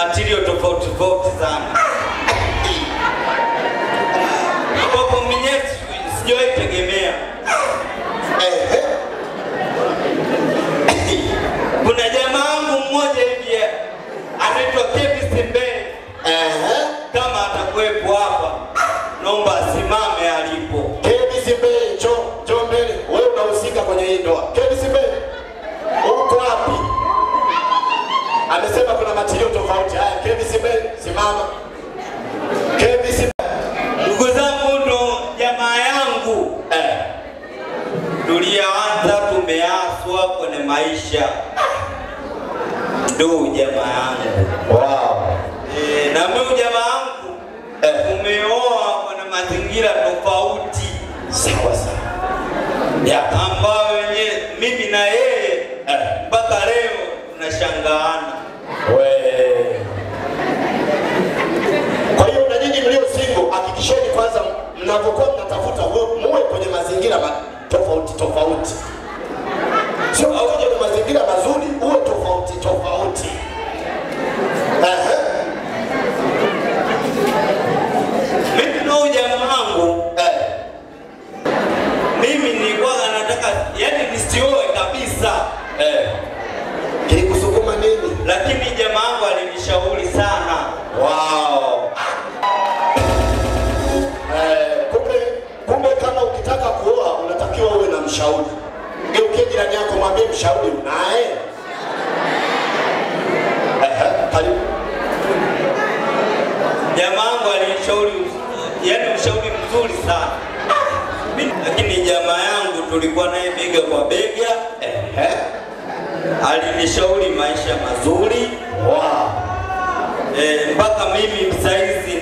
material tofauti sana. Kwa mwenyewe sijawahi tegemea. Kuna jamaa wangu mmoja hivi anaitwa Kevin Simbe. Kama atakuwepo hapa, naomba asimame alipo. Kevin Simbe, njoo mbele. Wewe unahusika kwenye hii ndoa. Kevin Simbe, uko wapi? Amesema kuna material tofauti. Haya, Kevin Simbe, simama. Kevin Simbe. Ndugu zangu, ndo jamaa yangu. Tulianza tumeaswa kwenye maisha. Ndo jamaa yangu. Wow. Na mimi jamaa yangu umeoa kwenye mazingira tofauti. Sawa. Ya ambao mimi na yeye mpaka leo tunashangaana. Kwa hiyo na nyinyi mlio single, hakikisheni kwanza mnapokuwa mnatafuta muwe kwenye mazingira tofauti. Sio kwenye mazingira mazuri, uwe tofauti. Mimi na jamaa wangu mimi nilikuwa nataka nisioe kabisa. Kilikusukuma nini? Lakini jamaa wangu alinishauri sana. Wow. Kumbe kama ukitaka kuoa unatakiwa uwe na mshauri. Geukie jirani yako mwambie mshauri unaye. Karibu. Jamaa wangu alinishauri, ushauri mzuri sana. Lakini jamaa yangu tulikuwa naye bega kwa bega. Alinishauri maisha mazuri. Wow. Mpaka mimi saizi